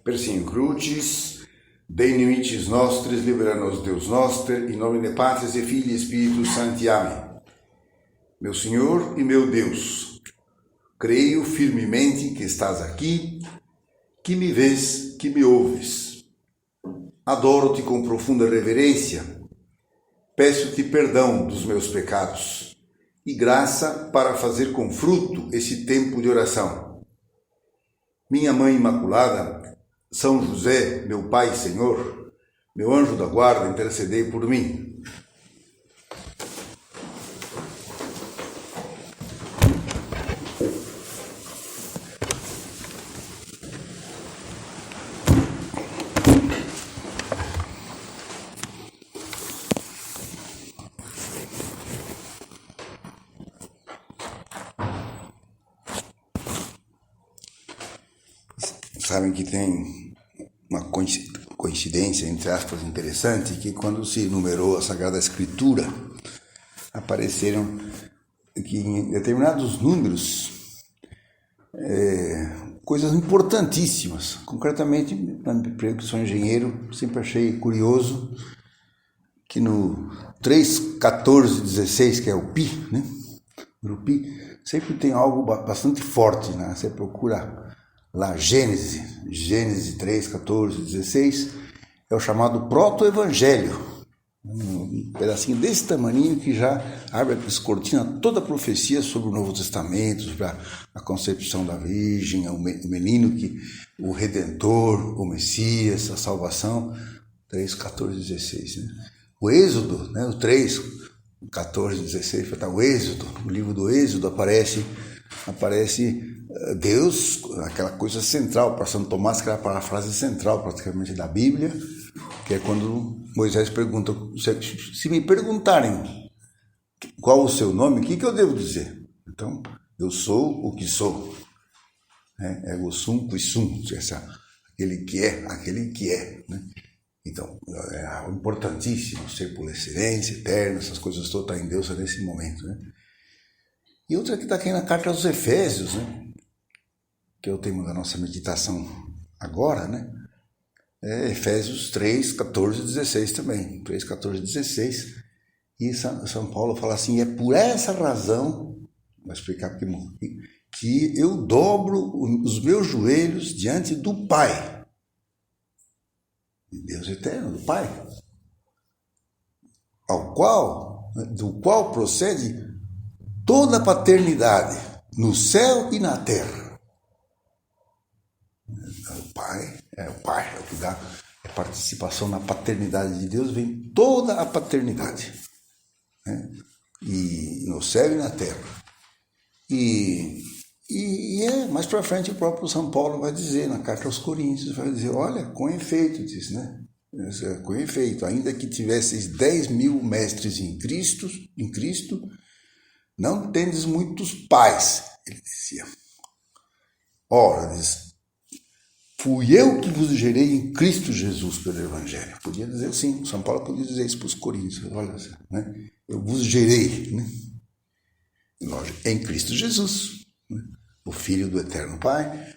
Persim crucis, Dei nimicis nostris, libera-nos Deus noster, in nomine Patris e Filii e Spiritus Sancti. Amém. Meu Senhor e meu Deus, creio firmemente que estás aqui, que me vês, que me ouves. Adoro-te com profunda reverência, peço-te perdão dos meus pecados e graça para fazer com fruto esse tempo de oração. Minha Mãe Imaculada, São José, meu Pai e Senhor, meu anjo da guarda, intercedei por mim. Sabem que tem uma coincidência, entre aspas, interessante, que quando se numerou a Sagrada Escritura, apareceram que em determinados números coisas importantíssimas. Concretamente, eu que sou engenheiro, sempre achei curioso que no 3, 14, 16, que é o Pi, né? O Pi sempre tem algo bastante forte, né? Você procura lá Gênesis 3, 14, 16, é o chamado proto-evangelho. Um pedacinho desse tamaninho que já abre, descortina toda a profecia sobre o Novo Testamento, sobre a concepção da Virgem, o menino, o Redentor, o Messias, a salvação. 3, 14, 16. Né? O Êxodo, né? O 3, 14, 16, o Êxodo, o livro do Êxodo aparece Deus, aquela coisa central para São Tomás, que era a parafrase central praticamente da Bíblia, que é quando Moisés pergunta, se me perguntarem qual o seu nome, o que eu devo dizer? Então, eu sou o que sou. Ego sum qui sum, aquele que é. Né? Então, é importantíssimo ser por excelência, eterno, essas coisas todas estão em Deus nesse momento. Né? E outra que está aqui na carta aos Efésios, né? Que é o tema da nossa meditação agora, né? É Efésios 3, 14 e 16 também. 3, 14 e 16. E São Paulo fala assim, é por essa razão, vou explicar porque que eu dobro os meus joelhos diante do Pai. De Deus eterno, do Pai. Do qual procede toda a paternidade, no céu e na terra. O Pai é o que dá a participação na paternidade de Deus, vem toda a paternidade, né? E no céu e na terra. E mais para frente o próprio São Paulo vai dizer, na carta aos Coríntios, vai dizer, olha, com efeito, diz, né? Com efeito, ainda que tivesseis 10.000 mestres em Cristo, não tendes muitos pais, ele dizia. Ora, diz, fui eu que vos gerei em Cristo Jesus pelo Evangelho. Podia dizer assim, São Paulo podia dizer isso para os coríntios. Olha, né? Eu vos gerei, né? Lógico, em Cristo Jesus, né? O Filho do Eterno Pai,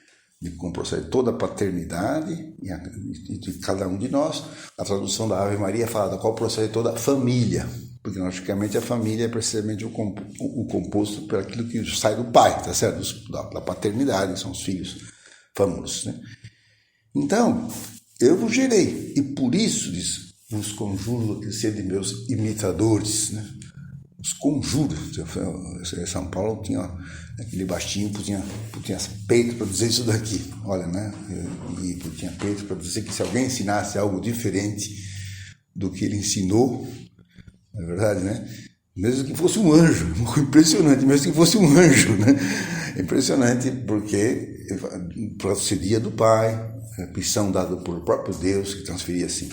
com procede toda a paternidade de cada um de nós. A tradução da Ave Maria fala da qual procede toda a família, porque logicamente a família é precisamente o composto por aquilo que sai do pai, tá certo? Da paternidade, são os filhos famosos, né? Então, eu vos gerei, e por isso, diz, vos conjuro a ser de meus imitadores, né? Os conjuro. São Paulo tinha aquele baixinho, tinha peito para dizer isso daqui, olha, né? E tinha peito para dizer que se alguém ensinasse algo diferente do que ele ensinou, não é verdade, né? Mesmo que fosse um anjo, impressionante, mesmo que fosse um anjo, né? Impressionante, porque procedia do Pai, missão dada pelo próprio Deus, que transferia assim.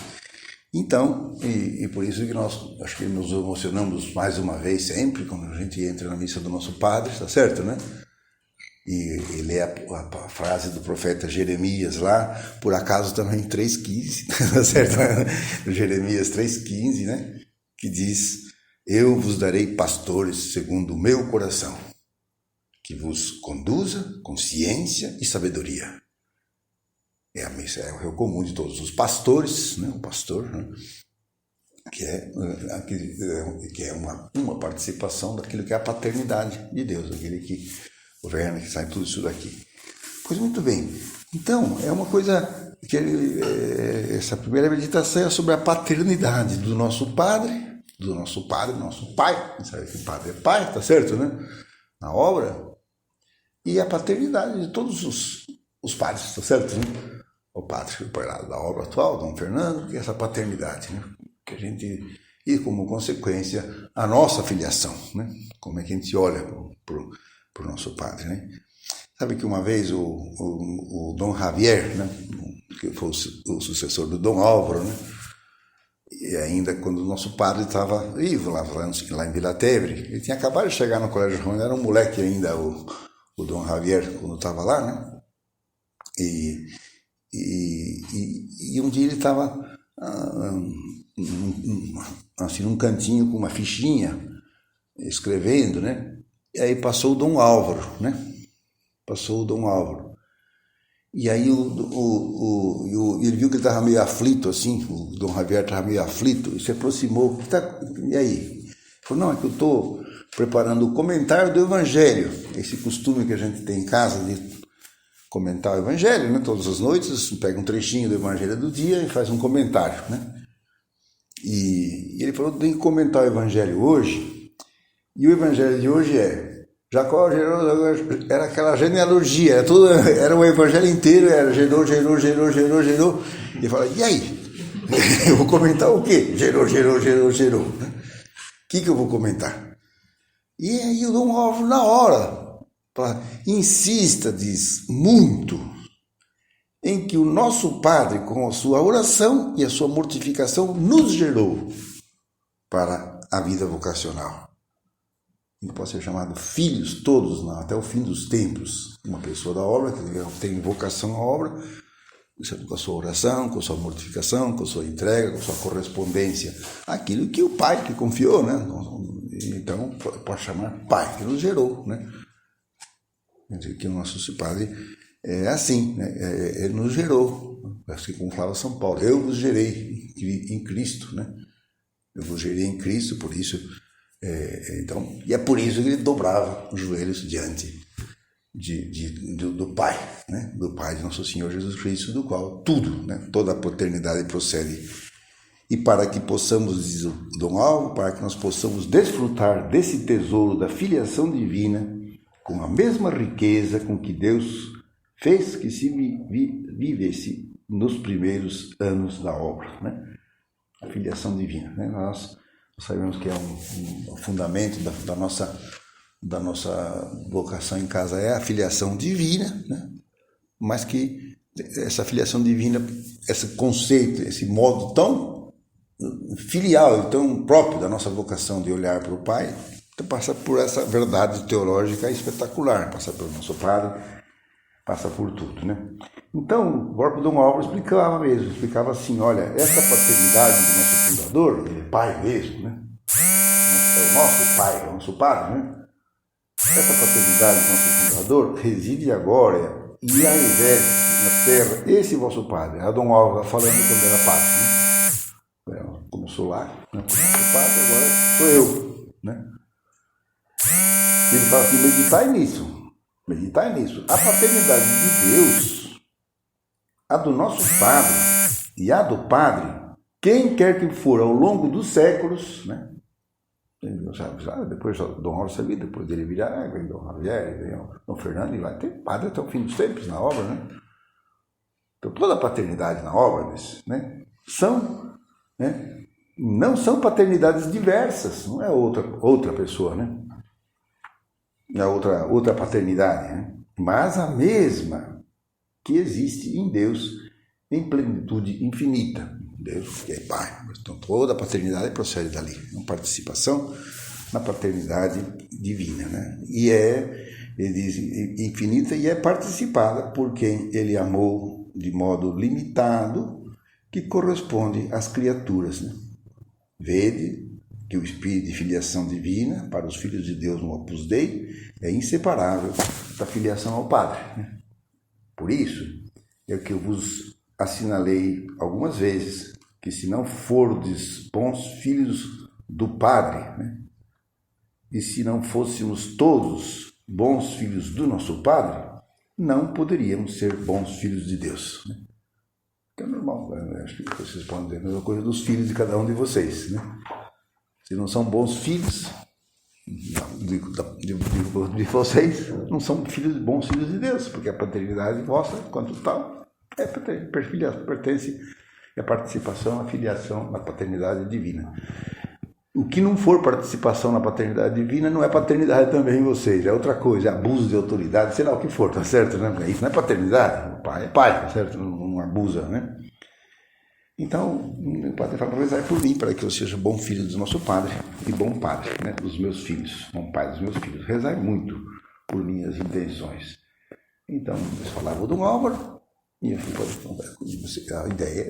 Então, e por isso que nós, acho que nos emocionamos mais uma vez sempre, quando a gente entra na missa do nosso Padre, tá certo, né? E lê a frase do profeta Jeremias lá, por acaso também 3,15, tá certo? Jeremias 3,15, né? Que diz, eu vos darei pastores segundo o meu coração, que vos conduza com ciência e sabedoria. é a missa, é o comum de todos os pastores, né? O pastor, né? Que é uma participação daquilo que é a paternidade de Deus, aquele que governa, que sai tudo isso daqui. Pois muito bem. Então, é uma coisa que essa primeira meditação é sobre a paternidade do nosso Padre, nosso Pai. Sabe que o Padre é Pai, tá certo, né? Na obra. E a paternidade de todos os padres, tá certo, né? O Padre, o Pai da obra atual, Dom Fernando, que é essa paternidade, né? Que a gente, e como consequência, a nossa filiação, né? Como é que a gente olha para o nosso Padre, né? Sabe que uma vez o Dom Javier, né? Que foi o sucessor do Dom Álvaro, né? E ainda quando o nosso padre estava vivo lá em Vila Tevre, ele tinha acabado de chegar no Colégio Romano, era um moleque ainda, o Dom Javier, quando estava lá, né? E um dia ele estava assim, num cantinho com uma fichinha, escrevendo, né? E aí passou o Dom Álvaro, né? E aí ele viu que ele estava meio aflito, assim, o Dom Javier estava meio aflito, e se aproximou. E aí? Ele falou, não, é que eu estou preparando o comentário do Evangelho, esse costume que a gente tem em casa de comentar o Evangelho, né? Todas as noites, pega um trechinho do Evangelho do dia e faz um comentário, né? E ele falou, tem que comentar o Evangelho hoje, e o Evangelho de hoje Jacó era aquela genealogia, era o Evangelho inteiro, era gerou. E ele fala, e aí? Eu vou comentar o quê? Gerou. Né? O que eu vou comentar? E aí o Dom Álvaro, na hora, insista, diz, muito, em que o nosso Padre, com a sua oração e a sua mortificação, nos gerou para a vida vocacional. Ele pode ser chamado filhos todos, até o fim dos tempos. Uma pessoa da obra, que tem vocação à obra, com a sua oração, com a sua mortificação, com a sua entrega, com a sua correspondência. Aquilo que o Pai que confiou, né? Então, pode chamar Pai, que nos gerou, né? Quer dizer que o nosso Padre é assim, né? Ele nos gerou. Assim como falava São Paulo, eu vos gerei em Cristo, né? Eu vos gerei em Cristo, por isso... então, e é por isso que ele dobrava os joelhos diante do Pai, né? Do Pai de nosso Senhor Jesus Cristo, do qual tudo, né? Toda a paternidade procede. E para que possamos, diz o Dom Álvaro, para que nós possamos desfrutar desse tesouro da filiação divina com a mesma riqueza com que Deus fez que se vivesse nos primeiros anos da obra, né? A filiação divina, né? Nós sabemos que é um fundamento da nossa vocação em casa, é a filiação divina, né? Mas que essa filiação divina, esse conceito, esse modo tão filial e tão próprio da nossa vocação de olhar para o Pai, passa por essa verdade teológica espetacular, passa pelo nosso Padre, passa por tudo, né? Então, o próprio Dom Álvaro explicava assim, olha, essa paternidade do nosso fundador, ele é pai mesmo, né? É o nosso pai, é o nosso Padre, né? Essa paternidade do nosso fundador reside agora e a exerce na terra esse vosso Padre. A Dom Álvaro falando quando era padre, né? Começou lá, né? O nosso Padre, agora sou eu, né? Ele fala assim, meditai nisso. A paternidade de Deus, a do nosso Padre e a do Padre, quem quer que for ao longo dos séculos, né? Depois Dom Álvaro sabia, depois dele virar, vem Dom Javier, vem Dom Fernando, e lá tem Padre até o fim dos tempos na obra, né? Então toda a paternidade na obra, né? Não são paternidades diversas, não é outra pessoa, né? É outra paternidade, né? Mas a mesma que existe em Deus em plenitude infinita. Deus que é Pai. Então toda a paternidade procede dali. Uma participação na paternidade divina, né? E ele diz, infinita e é participada por quem ele amou de modo limitado, que corresponde às criaturas, né? Vede que o espírito de filiação divina para os filhos de Deus no Opus Dei é inseparável da filiação ao Padre, né? Por isso, é o que eu vos assinalei algumas vezes, que se não fordes bons filhos do Padre, né? E se não fôssemos todos bons filhos do nosso Padre, não poderíamos ser bons filhos de Deus, né? Que é normal, né? Acho que vocês podem dizer a mesma coisa dos filhos de cada um de vocês, né? Se não são bons filhos de vocês, não são bons filhos de Deus, porque a paternidade vossa, quanto tal, pertence à participação, à filiação na paternidade divina. O que não for participação na paternidade divina não é paternidade também em vocês, é outra coisa, é abuso de autoridade, sei lá o que for, tá certo? Né? Isso não é paternidade, o pai é pai, tá certo? Não abusa, né? Então, o Padre fala, rezai por mim, para que eu seja bom filho do nosso Padre e bom Padre, né, dos meus filhos, bom pai dos meus filhos. Rezai muito por minhas intenções. Então, eles falavam do Álvaro, e a ideia,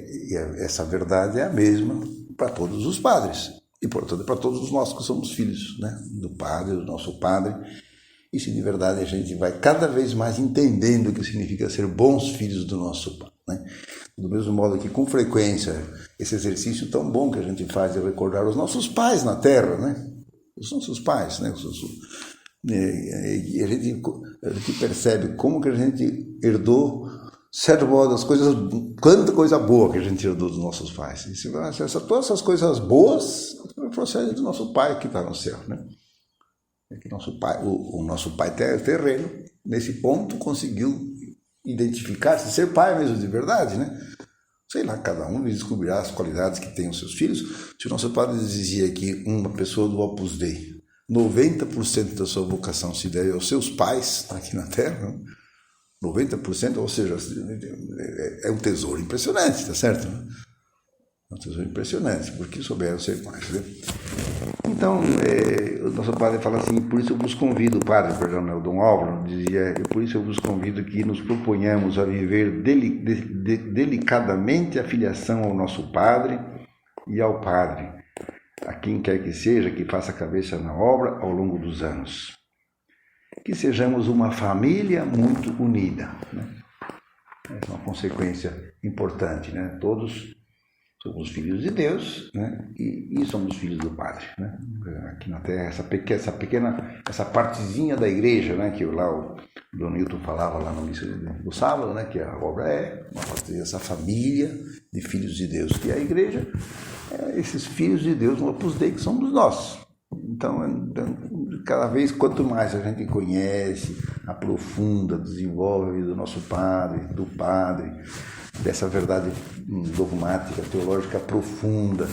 essa verdade é a mesma para todos os padres, e portanto para todos nós que somos filhos, né, do Padre, do nosso Padre. E se de verdade a gente vai cada vez mais entendendo o que significa ser bons filhos do nosso Pai, né? Do mesmo modo que, com frequência, esse exercício tão bom que a gente faz de recordar os nossos pais na Terra, né? Os nossos pais, né? E a gente percebe como que a gente herdou, de certo modo, as coisas, quanta coisa boa que a gente herdou dos nossos pais. E todas essas coisas boas procedem do nosso Pai que está no céu, né? Que nosso pai, o nosso pai terreno, nesse ponto, conseguiu identificar-se, ser pai mesmo de verdade, né? Sei lá, cada um descobrirá as qualidades que tem os seus filhos. Se o nosso padre dizia que uma pessoa do Opus Dei, 90% da sua vocação se deve aos seus pais aqui na Terra, 90%, ou seja, é um tesouro impressionante, tá certo? É um tesouro impressionante, porque souberam ser pais, né? Então, o nosso padre fala assim, por isso eu vos convido, Dom Álvaro dizia, por isso eu vos convido que nos proponhamos a viver delicadamente a filiação ao nosso Padre e ao Padre, a quem quer que seja, que faça cabeça na obra ao longo dos anos. Que sejamos uma família muito unida, né? Essa é uma consequência importante, né? Todos somos filhos de Deus, né? E somos filhos do Padre, né? Aqui na Terra, essa partezinha da igreja, né? Que lá o Dom Newton falava lá no missa do sábado, né? Que a obra é uma parte dessa família de filhos de Deus, que é a igreja, esses filhos de Deus no Opus Dei que somos nós. Então, cada vez, quanto mais a gente conhece, aprofunda, desenvolve a vida do nosso Padre, do Padre, dessa verdade dogmática, teológica profunda,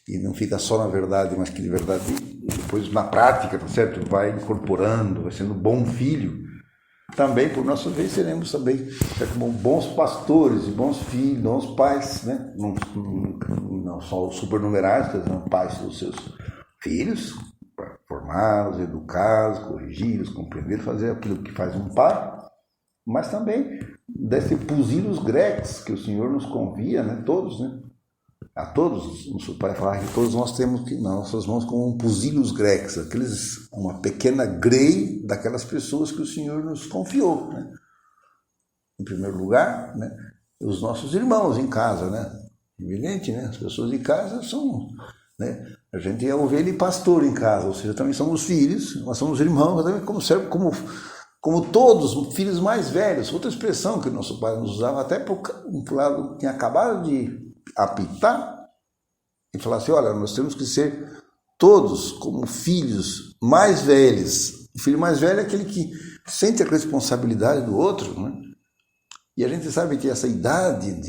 e não fica só na verdade, mas que de verdade depois na prática, tá certo? Vai incorporando, vai sendo bom filho. Também, por nossa vez, seremos também, certo? Bons pastores e bons filhos, bons pais, né? Não só os supernumerários, que são pais dos seus filhos, para formá-los, educá-los, corrigi-los, compreender, fazer aquilo que faz um pai, mas também desse pusilos gregos que o Senhor nos convia, né? Todos, né? A todos, o pai falava que todos nós temos que, nas nossas mãos, como um pusilos gregos, uma pequena grei daquelas pessoas que o Senhor nos confiou, né? Em primeiro lugar, né? Os nossos irmãos em casa, né? Evidente, né? As pessoas de casa são, né? A gente é ovelha e pastor em casa, ou seja, também somos filhos, nós somos irmãos, também como todos, filhos mais velhos. Outra expressão que o nosso pai nos usava, até por lado que tinha acabado de apitar, e falar assim, olha, nós temos que ser todos como filhos mais velhos. O filho mais velho é aquele que sente a responsabilidade do outro, né? E a gente sabe que essa idade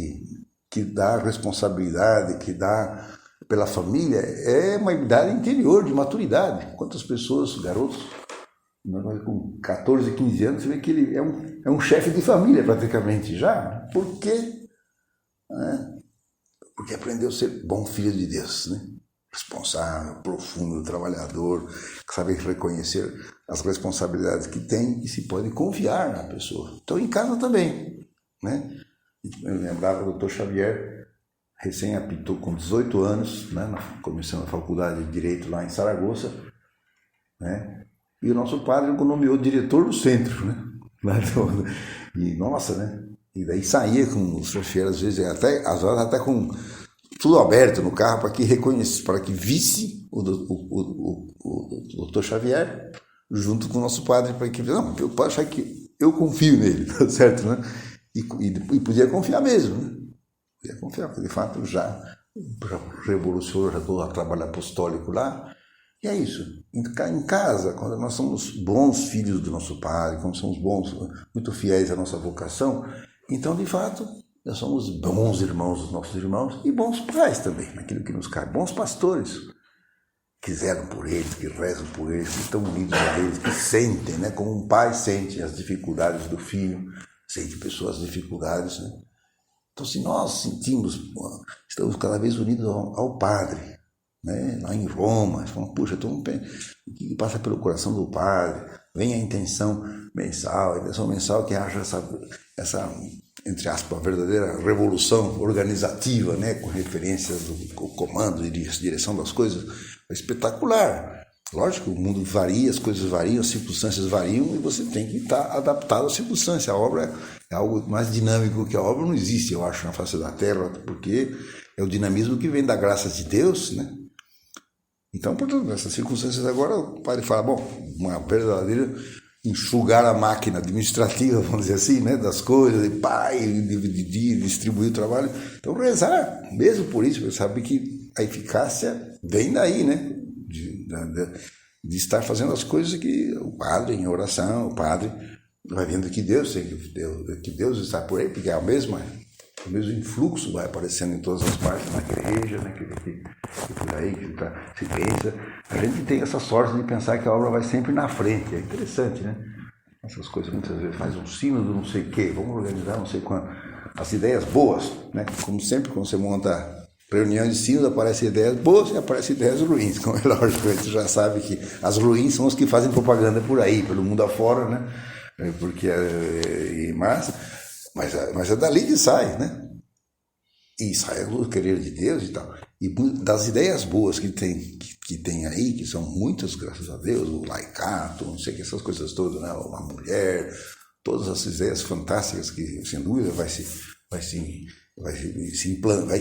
que dá responsabilidade, que dá pela família, é uma idade interior de maturidade. Quantas pessoas, garotos, com 14, 15 anos, você vê que ele é um chefe de família praticamente já. Por quê? Porque aprendeu a ser bom filho de Deus, né? Responsável, profundo, trabalhador, que sabe reconhecer as responsabilidades que tem e se pode confiar na pessoa. Então, em casa também, né? Eu lembrava do Dr. Xavier, recém-apitou com 18 anos, né? Começando a faculdade de Direito lá em Saragoça, né? E o nosso padre o nomeou diretor do centro, né? E, nossa, né? E daí saía com os chefeiros, às vezes, às vezes até com tudo aberto no carro para que reconhecesse, para que visse o doutor Xavier junto com o nosso padre, para que não, eu posso achar que eu confio nele, certo, né? E podia confiar mesmo, né? Podia confiar, porque de fato já revolucionou todo o trabalho apostólico lá. E é isso. Em casa, quando nós somos bons filhos do nosso Padre, quando somos bons, muito fiéis à nossa vocação, então, de fato, nós somos bons irmãos dos nossos irmãos e bons pais também, naquilo que nos cabe. Bons pastores, que zelam por eles, que rezam por eles, que estão unidos a eles, que sentem, né? Como um pai sente as dificuldades do filho, sente pessoas as dificuldades, né? Então, se nós sentimos, estamos cada vez unidos ao Padre, né? Lá em Roma, falamos, puxa, o que passa pelo coração do Padre, vem a intenção mensal que haja essa entre aspas, verdadeira revolução organizativa, né? Com referências do comando e direção das coisas, é espetacular. Lógico, o mundo varia, as coisas variam, as circunstâncias variam e você tem que estar adaptado às circunstâncias. A obra é algo mais dinâmico que a obra não existe, eu acho, na face da terra, porque é o dinamismo que vem da graça de Deus, né? Então, portanto, nessas circunstâncias agora, o padre fala, bom, uma verdadeira enxugar a máquina administrativa, vamos dizer assim, né, das coisas, de distribuir o trabalho. Então, rezar, mesmo por isso, você sabe que a eficácia vem daí, né, de estar fazendo as coisas que o padre, em oração, o padre vai vendo que Deus está por aí, porque é o mesmo influxo vai aparecendo em todas as partes, na igreja, né, que por aí que se pensa. A gente tem essa sorte de pensar que a obra vai sempre na frente, é interessante, né? Essas coisas muitas vezes faz um sino do não sei o quê, vamos organizar não sei quanto. As ideias boas, né? Como sempre, quando você monta reunião de sínodo, aparecem ideias boas e aparecem ideias ruins, como é lógico, a gente já sabe que as ruins são os que fazem propaganda por aí, pelo mundo afora, né? Porque mas é dali que sai, né? E sai o querer de Deus e tal. E das ideias boas que tem aí, que são muitas, graças a Deus, o laicato, não sei o que, essas coisas todas, né? A mulher, todas essas ideias fantásticas que, sem dúvida, vai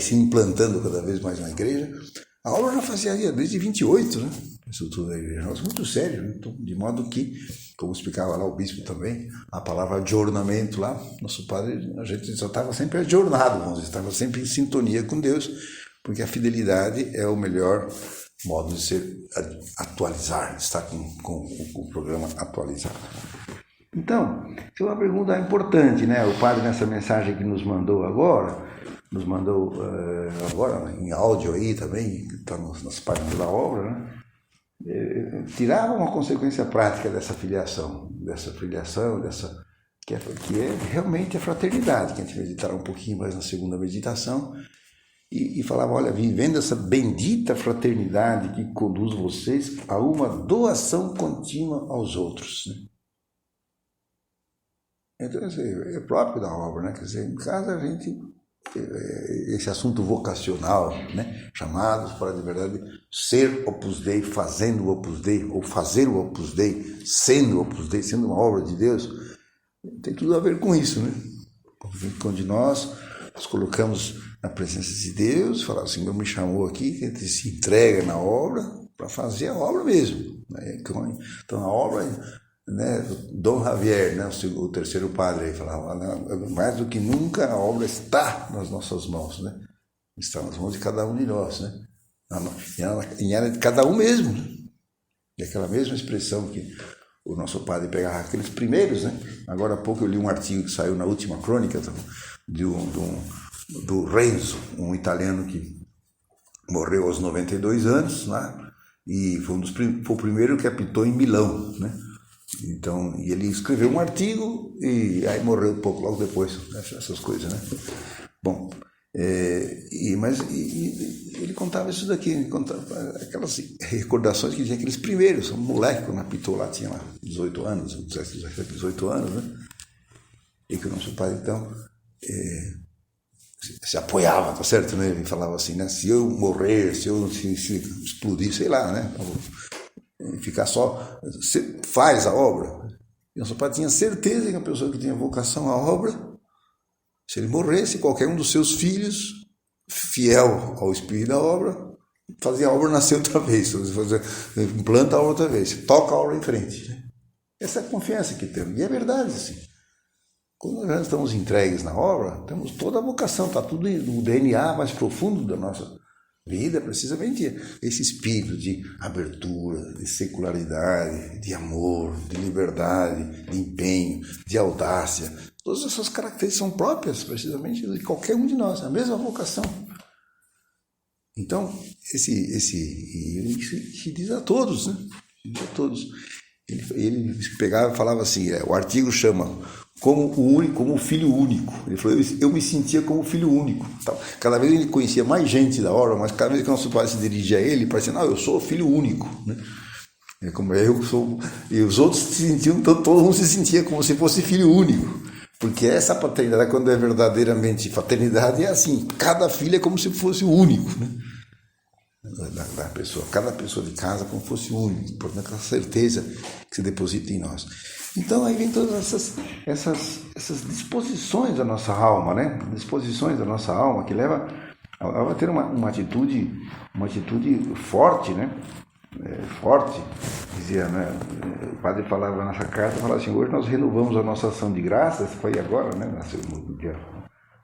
se implantando cada vez mais na igreja. A obra já fazia desde 28, né? Isso tudo da igreja. Nossa, muito sério, né? Então, de modo que, como explicava lá o bispo também, a palavra adjornamento lá, nosso padre, a gente só estava sempre adjornado, vamos dizer, estava sempre em sintonia com Deus, porque a fidelidade é o melhor modo de ser atualizar, estar com o programa atualizado. Então, tem uma pergunta importante, né? O padre, nessa mensagem que nos mandou agora em áudio aí também, que está nas páginas da obra, né? Tirava uma consequência prática dessa filiação, que é realmente a fraternidade, que a gente meditará um pouquinho mais na segunda meditação, e falava, olha, vivendo essa bendita fraternidade que conduz vocês a uma doação contínua aos outros, né? Então, é próprio da obra, né? Quer dizer, em casa a gente, esse assunto vocacional, né? Chamados para, de verdade, ser Opus Dei, fazendo o Opus Dei, ou fazer o Opus Dei, sendo o Opus Dei, sendo uma obra de Deus, tem tudo a ver com isso, né? Quando nós nos colocamos na presença de Deus, falar, o Senhor me chamou aqui, que a gente se entrega na obra para fazer a obra mesmo, né? Então a obra, né, Dom Javier, né, o terceiro padre, aí falava, mais do que nunca a obra está nas nossas mãos, né? Está nas mãos de cada um de nós, né? E era de cada um mesmo, né? E aquela mesma expressão que o nosso padre pegava aqueles primeiros, né? Agora há pouco eu li um artigo que saiu na última crônica do Renzo, um italiano que morreu aos 92 anos, né? E foi o primeiro que apitou em Milão, né? Então, e ele escreveu um artigo e aí morreu um pouco logo depois, essas coisas, né? Bom, mas ele contava isso daqui, ele contava aquelas recordações que tinha aqueles primeiros, um moleque quando apitou lá, tinha lá 18 anos, 18 anos, né? E que o nosso pai, então, se apoiava, tá certo, né? Ele falava assim, né? Se eu morrer, se explodir, sei lá, né? Ficar só, você faz a obra. E nosso pai tinha certeza que a pessoa que tinha vocação à obra Se ele morresse, qualquer um dos seus filhos, fiel ao espírito da obra, fazia a obra nascer outra vez, implanta a obra outra vez, toca a obra em frente. Né? Essa é a confiança que temos. E é verdade, assim. Quando nós estamos entregues na obra, temos toda a vocação, está tudo no DNA mais profundo da nossa vida, precisamente esse espírito de abertura, de secularidade, de amor, de liberdade, de empenho, de audácia. Todas essas características são próprias, precisamente, de qualquer um de nós, a mesma vocação. Então, ele se diz a todos, né? Diz a todos. Ele pegava e falava assim, o artigo chama como o filho único. Ele falou, eu me sentia como filho único. Cada vez ele conhecia mais gente da obra, mas cada vez que o nosso pai se dirigia a ele, parecia, não, eu sou filho único. Né? Como eu sou, e os outros se sentiam, todo mundo se sentia como se fosse filho único. Porque essa paternidade, quando é verdadeiramente paternidade, é assim, cada filho é como se fosse o único, né? Da pessoa, cada pessoa de casa como se fosse único, portanto, aquela certeza que se deposita em nós. Então aí vem todas essas disposições da nossa alma, né? Disposições da nossa alma que leva a ter uma atitude forte, né? Forte, dizia, né? O padre falava nessa carta, falava assim, hoje nós renovamos a nossa ação de graças, foi agora, né?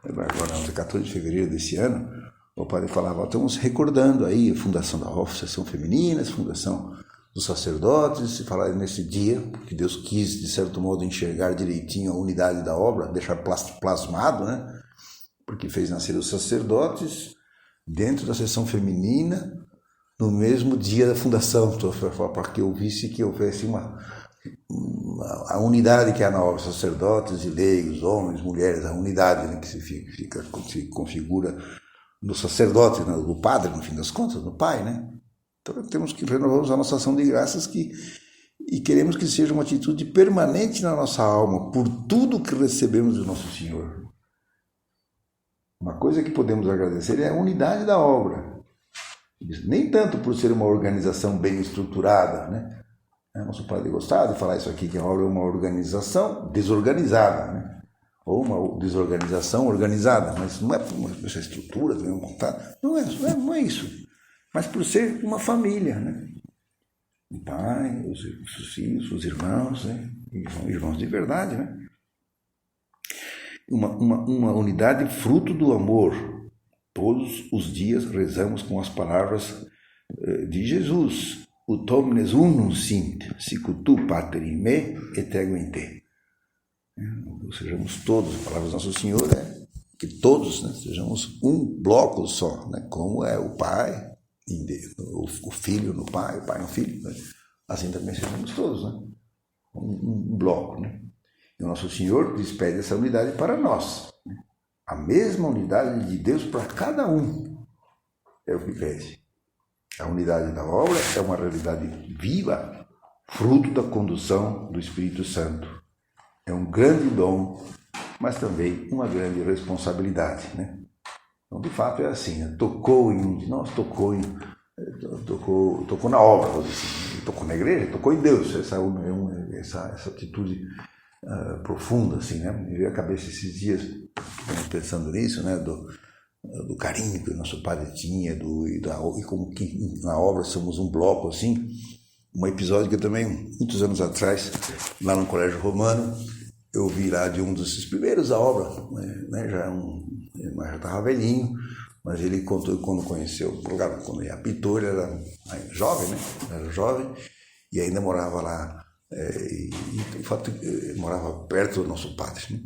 Agora, no dia 14 de fevereiro desse ano, o padre falava, estamos recordando aí a fundação da Associação Feminina, a fundação dos sacerdotes, se falar nesse dia, que Deus quis, de certo modo, enxergar direitinho a unidade da obra, deixar plasmado, né? Porque fez nascer os sacerdotes dentro da seção feminina, no mesmo dia da fundação, para que eu visse que houvesse a unidade que há na obra, sacerdotes e leigos, homens, mulheres, a unidade, né, que se configura no sacerdote, né, do padre, no fim das contas, do pai, né? Então temos que renovar a nossa ação de graças e queremos que seja uma atitude permanente na nossa alma, por tudo que recebemos do nosso Senhor. Uma coisa que podemos agradecer é a unidade da obra. Nem tanto por ser uma organização bem estruturada, né? Nosso padre gostava de falar isso aqui, que a obra é uma organização desorganizada, né? Ou uma desorganização organizada, mas não é por essa estrutura, não é isso. Mas por ser uma família, né? O pai, os filhos, os irmãos, né? Irmãos de verdade, né? Uma unidade fruto do amor. Todos os dias rezamos com as palavras de Jesus. Ut omnes unum sint, sic tu pater in me, et ego in te. Sejamos todos, a palavra do nosso Senhor é que todos, né, sejamos um bloco só, né, como é o Pai, o Filho no Pai, o Pai no Filho, né? Assim também sejamos todos, né? Um bloco, né? E o nosso Senhor despede essa unidade para nós, né? A mesma unidade de Deus para cada um é o que pede. A unidade da obra é uma realidade viva, fruto da condução do Espírito Santo. É um grande dom, mas também uma grande responsabilidade, né? Então, de fato, é assim, né? Tocou em um de nós, tocou na obra, vamos dizer assim. Tocou na igreja, tocou em Deus. Essa atitude profunda, assim, né? Me veio à cabeça esses dias, pensando nisso, né? Do carinho que o nosso padre tinha, e como que na obra somos um bloco, assim. Um episódio que eu também, muitos anos atrás, lá no Colégio Romano, eu vi lá de um dos primeiros da obra, né? Já estava velhinho, mas ele contou que quando conheceu, quando ele apitou, ele era jovem, né? Era jovem, e ainda morava lá, e de fato morava perto do nosso padre, né?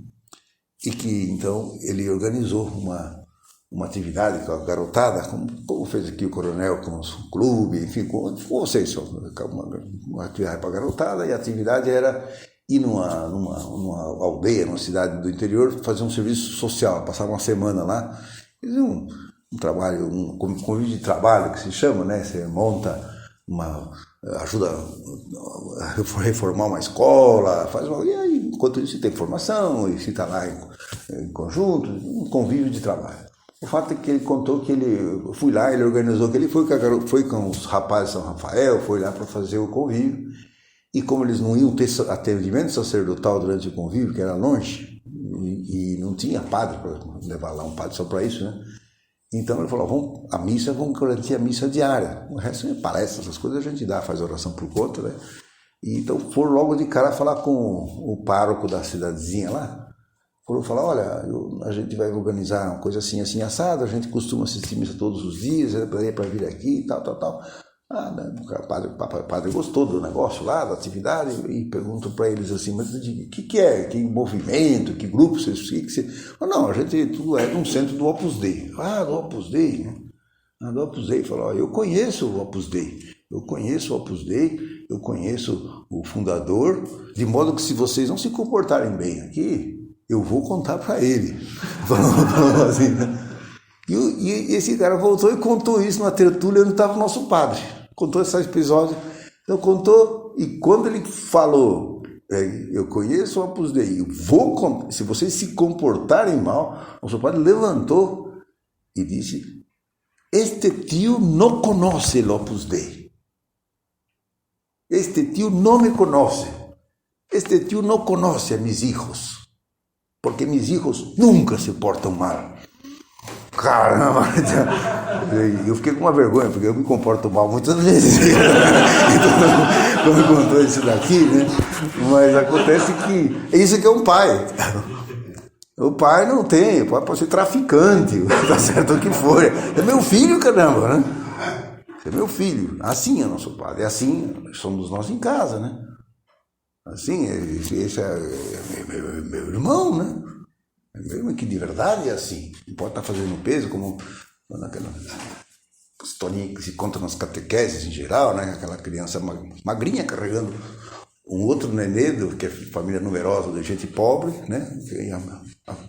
E que então ele organizou uma atividade com a garotada, como fez aqui o Coronel com o clube, enfim, com vocês, uma atividade para a garotada, e a atividade era ir numa aldeia, numa cidade do interior, fazer um serviço social, passar uma semana lá, fazer um trabalho, um convívio de trabalho que se chama, né? Você monta ajuda a reformar uma escola, e aí, enquanto isso você tem formação, e você está lá em conjunto, um convívio de trabalho. O fato é que ele contou que ele foi lá, ele organizou que ele foi com os rapazes de São Rafael, foi lá para fazer o convívio, e como eles não iam ter atendimento sacerdotal durante o convívio, que era longe, e não tinha padre para levar lá um padre só para isso, né? Então ele falou, vamos garantir a missa diária. O resto é palestra, essas coisas a gente dá, faz oração por conta, né? E então foram logo de cara falar com o pároco da cidadezinha lá. Foram falar, olha, a gente vai organizar uma coisa assim, assim, assada, a gente costuma assistir missa todos os dias, para vir aqui, tal. O padre gostou do negócio lá, da atividade, e perguntou para eles assim, mas o que é? Que movimento, que grupo vocês Não, a gente tudo é de um centro do Opus Dei. Do Opus Dei, né? Do Opus Dei, falou, eu conheço o Opus Dei, eu conheço o fundador, de modo que se vocês não se comportarem bem aqui, eu vou contar para ele. Falou assim, né? E esse cara voltou e contou isso na tertúlia onde estava o nosso padre. Contou esse episódio. Então contou, e quando ele falou, eu conheço o Opus Dei, se vocês se comportarem mal, o nosso padre levantou e disse, este tio não conhece o Opus Dei. Este tio não me conhece. Este tio não conhece a mis hijos. Porque mis hijos nunca se portam mal. Caramba, eu fiquei com uma vergonha, porque eu me comporto mal muitas vezes. Então, quando contou isso daqui, né? Mas acontece que isso que é um pai. O pai não tem, o pai pode ser traficante, tá certo o que for. É meu filho, caramba, né? É meu filho. Assim é nosso pai. É assim somos nós em casa, né? Assim, esse é meu irmão, né? Mesmo que de verdade é assim. Não pode estar fazendo peso, como aquela historinha que se conta nas catequeses em geral, né? Aquela criança magrinha carregando um outro nenê, que é família numerosa de gente pobre, né? E a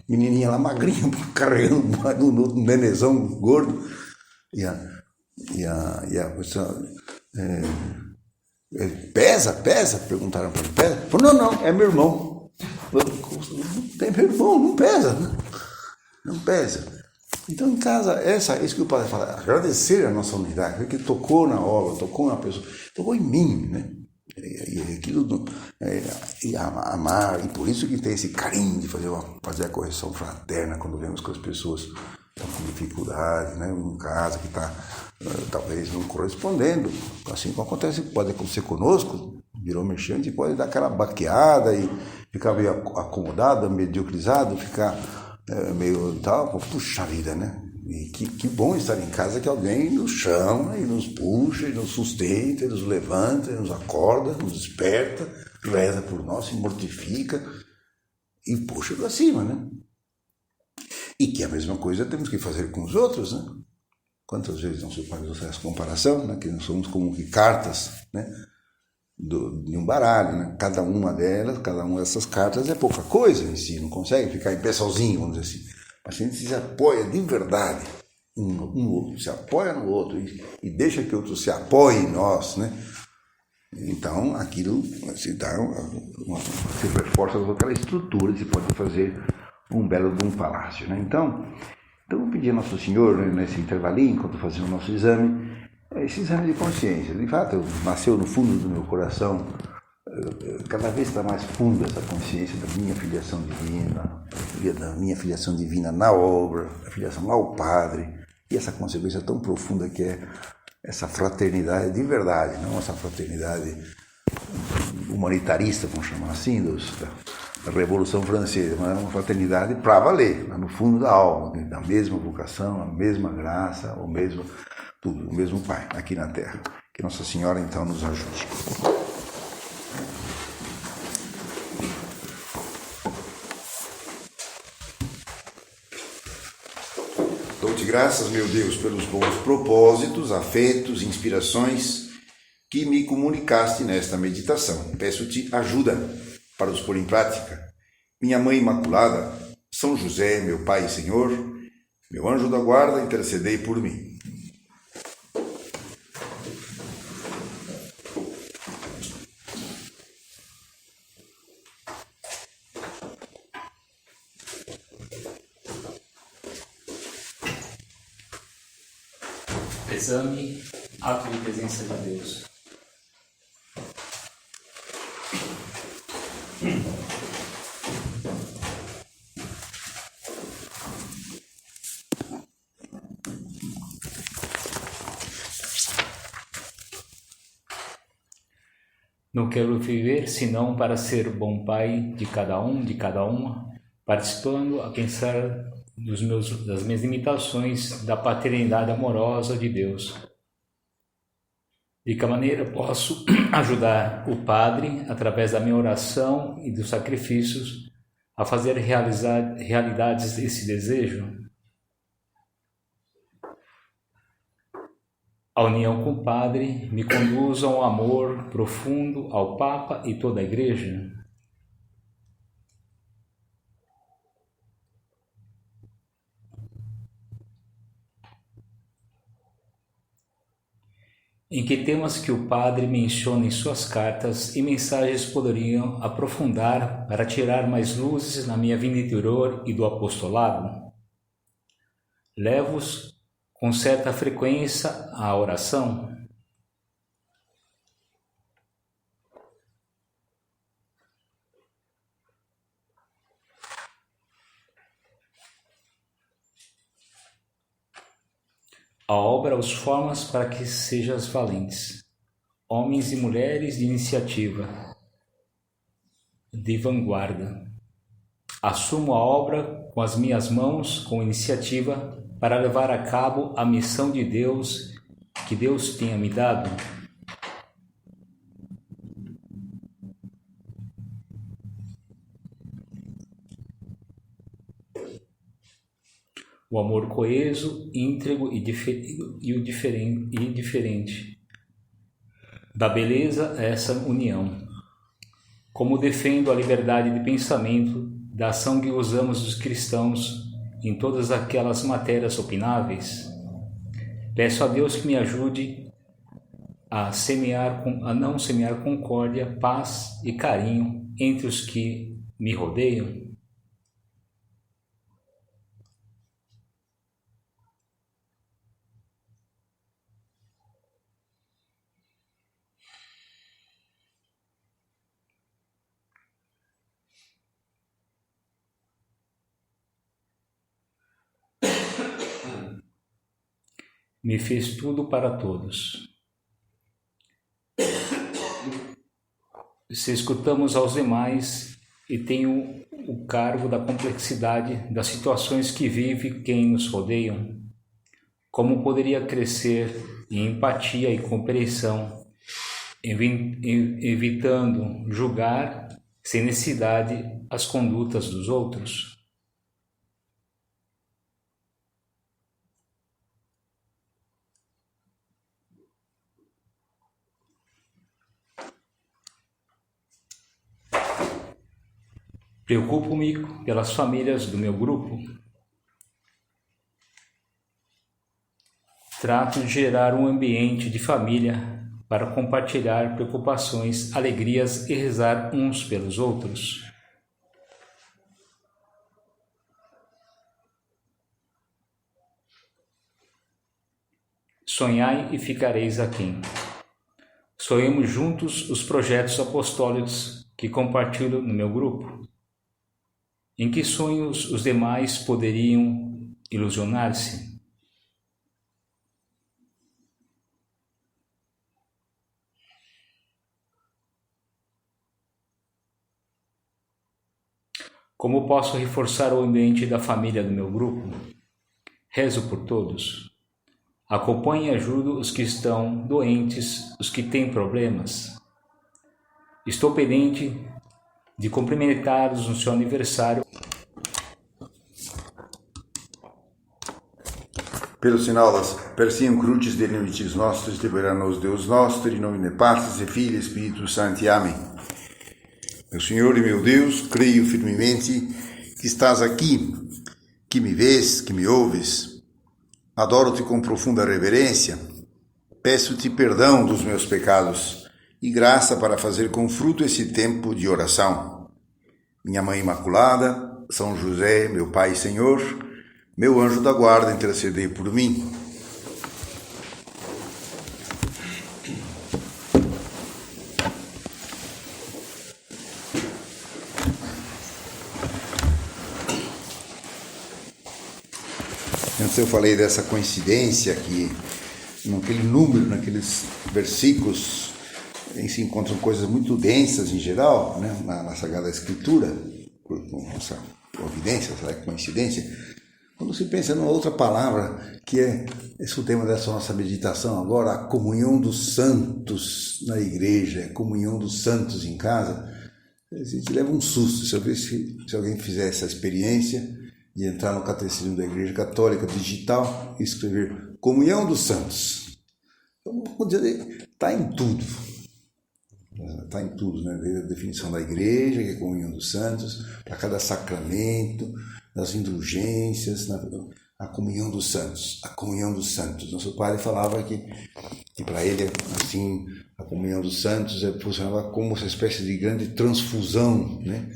menininha lá magrinha carregando um nenezão gordo. E a pessoa... Pesa? Perguntaram para ele. Pesa? Falou, não, é meu irmão. Tem meu irmão, não pesa, né? Não pesa. Então, em casa, isso que o padre fala, agradecer a nossa unidade, porque tocou na obra, tocou na pessoa, tocou em mim, né? E aquilo, e amar, e por isso que tem esse carinho de fazer a correção fraterna quando vemos que as pessoas estão com dificuldade, né? Um caso que está talvez não correspondendo, assim como pode acontecer conosco, virou mexente, pode dar aquela baqueada e ficar meio acomodado, mediocrizado, ficar meio tal, puxa vida, né? E que bom estar em casa que alguém nos chama e nos puxa, e nos sustenta, e nos levanta, e nos acorda, nos desperta, reza por nós, se mortifica e puxa para cima, né? E que a mesma coisa temos que fazer com os outros, né? Quantas vezes não se faz essa comparação, né? Que nós somos como que cartas, né? De um baralho, né? Cada uma dessas cartas é pouca coisa em si, não consegue ficar em pé sozinho, vamos dizer assim. Mas a gente se apoia de verdade um outro, se apoia no outro e deixa que o outro se apoie em nós, né? Então, aquilo se reforça aquela estrutura, se pode fazer um belo de um palácio, né? Então eu pedi a Nosso Senhor, né, nesse intervalinho, enquanto fazia o nosso exame, esse exame de consciência. De fato, nasceu no fundo do meu coração, cada vez está mais funda essa consciência da minha filiação divina, na obra, da filiação ao Padre, e essa consequência tão profunda que é essa fraternidade de verdade, não essa fraternidade humanitarista, vamos chamar assim, da Revolução Francesa, mas é uma fraternidade para valer, no fundo da alma, da mesma vocação, a mesma graça, o mesmo tudo, o mesmo Pai aqui na Terra. Que Nossa Senhora então nos ajude. Dou-te graças, meu Deus, pelos bons propósitos, afetos, inspirações que me comunicaste nesta meditação. Peço-te ajuda para os pôr em prática. Minha Mãe Imaculada, São José, meu Pai e Senhor, meu anjo da guarda, intercedei por mim. Exame, ato de presença de Deus. Não quero viver senão para ser bom pai de cada um, de cada uma, participando a pensar das minhas limitações da paternidade amorosa de Deus. De que maneira posso ajudar o Padre, através da minha oração e dos sacrifícios, a fazer realidades esse desejo? A união com o Padre me conduz a um amor profundo ao Papa e toda a Igreja. Em que temas que o Padre menciona em suas cartas e mensagens poderiam aprofundar para tirar mais luzes na minha vida interior e do apostolado? Levo-os com certa frequência à oração. A obra os formas para que sejas valentes, homens e mulheres de iniciativa, de vanguarda. Assumo a obra com as minhas mãos, com iniciativa, para levar a cabo a missão de Deus que Deus tenha me dado. O amor coeso, íntegro e diferente. Da beleza essa união. Como defendo a liberdade de pensamento, da ação que usamos os cristãos em todas aquelas matérias opináveis, peço a Deus que me ajude a não semear concórdia, paz e carinho entre os que me rodeiam. Me fez tudo para todos. Se escutamos aos demais e tenho o cargo da complexidade das situações que vive quem nos rodeiam, como poderia crescer em empatia e compreensão, evitando julgar sem necessidade as condutas dos outros? Preocupo-me pelas famílias do meu grupo. Trato de gerar um ambiente de família para compartilhar preocupações, alegrias e rezar uns pelos outros. Sonhai e ficareis aqui. Sonhemos juntos os projetos apostólicos que compartilho no meu grupo. Em que sonhos os demais poderiam ilusionar-se? Como posso reforçar o ambiente da família do meu grupo? Rezo por todos. Acompanho e ajudo os que estão doentes, os que têm problemas. Estou pendente de cumprimentá-los no seu aniversário. Pelo sinal das Persiam Crucis de Nimicis Nostris, libera-nos Deus nosso, em nome de Patris e Filho e Espírito Santo. Amém. Meu Senhor e meu Deus, creio firmemente que estás aqui, que me vês, que me ouves. Adoro-te com profunda reverência. Peço-te perdão dos meus pecados e graça para fazer com fruto esse tempo de oração. Minha Mãe Imaculada, São José, meu Pai e Senhor, meu anjo da guarda, intercedei por mim. Antes eu falei dessa coincidência que naquele número, naqueles versículos, se encontram coisas muito densas em geral, né, na Sagrada Escritura, por nossa providência, será que coincidência? Quando se pensa numa outra palavra, que esse é o tema dessa nossa meditação agora, a comunhão dos santos na igreja, a comunhão dos santos em casa, a gente leva um susto se alguém fizer essa experiência de entrar no catecismo da Igreja Católica digital e escrever comunhão dos santos. Então, está em tudo. Está em tudo, né? Desde a definição da igreja, que é a comunhão dos santos, para cada sacramento, das indulgências, a comunhão dos santos, a comunhão dos santos. Nosso padre falava que para ele, assim, a comunhão dos santos funcionava como uma espécie de grande transfusão, né,